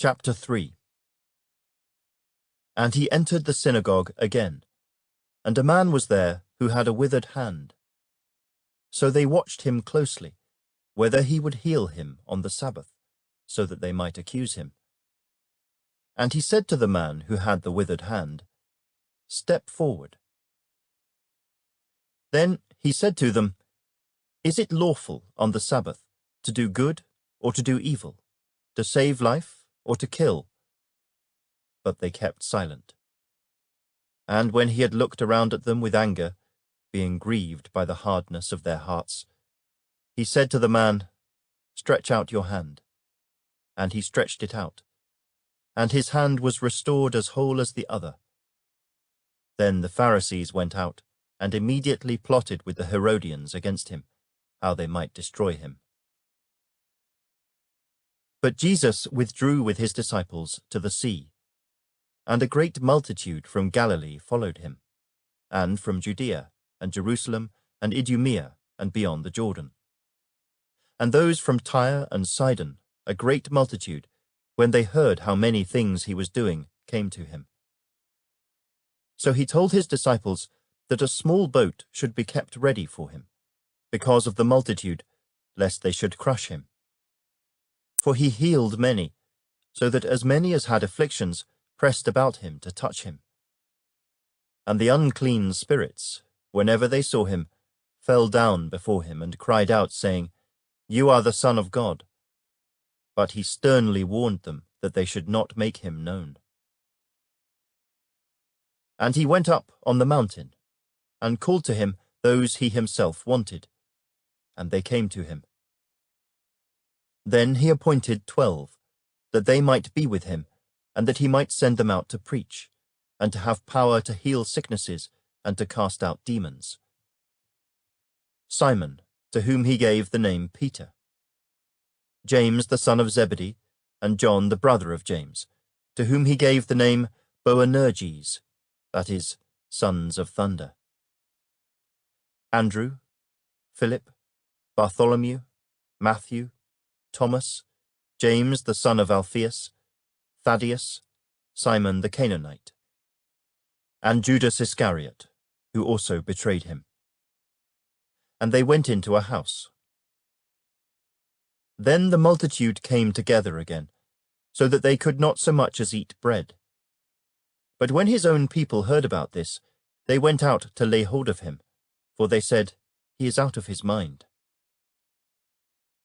Chapter 3. And he entered the synagogue again, and a man was there who had a withered hand. So they watched him closely, whether he would heal him on the Sabbath, so that they might accuse him. And he said to the man who had the withered hand, "Step forward." Then he said to them, "Is it lawful on the Sabbath to do good or to do evil, to save life or to kill?" But they kept silent. And when he had looked around at them with anger, being grieved by the hardness of their hearts, he said to the man, "Stretch out your hand." And he stretched it out, and his hand was restored as whole as the other. Then the Pharisees went out, and immediately plotted with the Herodians against him, how they might destroy him. But Jesus withdrew with his disciples to the sea, and a great multitude from Galilee followed him, and from Judea, and Jerusalem, and Idumea, and beyond the Jordan. And those from Tyre and Sidon, a great multitude, when they heard how many things he was doing, came to him. So he told his disciples that a small boat should be kept ready for him, because of the multitude, lest they should crush him. For he healed many, so that as many as had afflictions pressed about him to touch him. And the unclean spirits, whenever they saw him, fell down before him and cried out, saying, "You are the Son of God." But he sternly warned them that they should not make him known. And he went up on the mountain, and called to him those he himself wanted, and they came to him. Then he appointed 12, that they might be with him, and that he might send them out to preach, and to have power to heal sicknesses, and to cast out demons. Simon, to whom he gave the name Peter. James the son of Zebedee, and John the brother of James, to whom he gave the name Boanerges, that is, sons of thunder. Andrew, Philip, Bartholomew, Matthew, Thomas, James the son of Alphaeus, Thaddeus, Simon the Canaanite, and Judas Iscariot, who also betrayed him. And they went into a house. Then the multitude came together again, so that they could not so much as eat bread. But when his own people heard about this, they went out to lay hold of him, for they said, "He is out of his mind."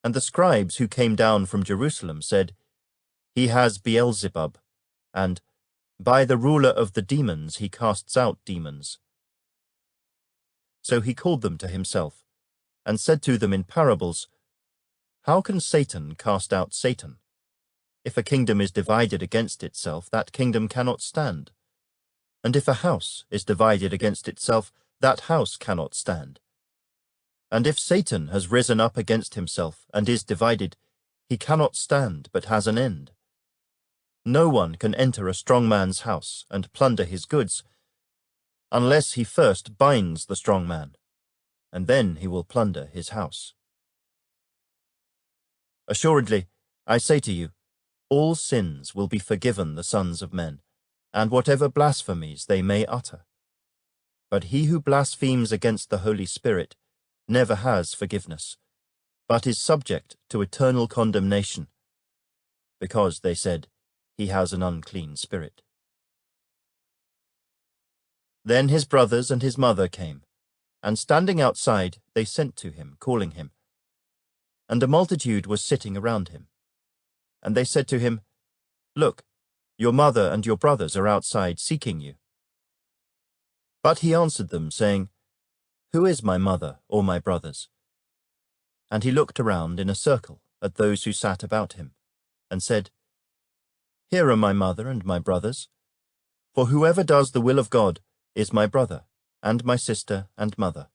And the scribes who came down from Jerusalem said, "He has Beelzebub, and by the ruler of the demons he casts out demons." So he called them to himself, and said to them in parables, "How can Satan cast out Satan? If a kingdom is divided against itself, that kingdom cannot stand. And if a house is divided against itself, that house cannot stand. And if Satan has risen up against himself and is divided, he cannot stand, but has an end. No one can enter a strong man's house and plunder his goods, unless he first binds the strong man, and then he will plunder his house. Assuredly, I say to you, all sins will be forgiven the sons of men, and whatever blasphemies they may utter. But he who blasphemes against the Holy Spirit never has forgiveness, but is subject to eternal condemnation, because, they said, he has an unclean spirit. Then his brothers and his mother came, and standing outside they sent to him, calling him. And a multitude was sitting around him. And they said to him, "Look, your mother and your brothers are outside seeking you." But he answered them, saying, "Who is my mother or my brothers?" And he looked around in a circle at those who sat about him, and said, "Here are my mother and my brothers. For whoever does the will of God is my brother, and my sister and mother."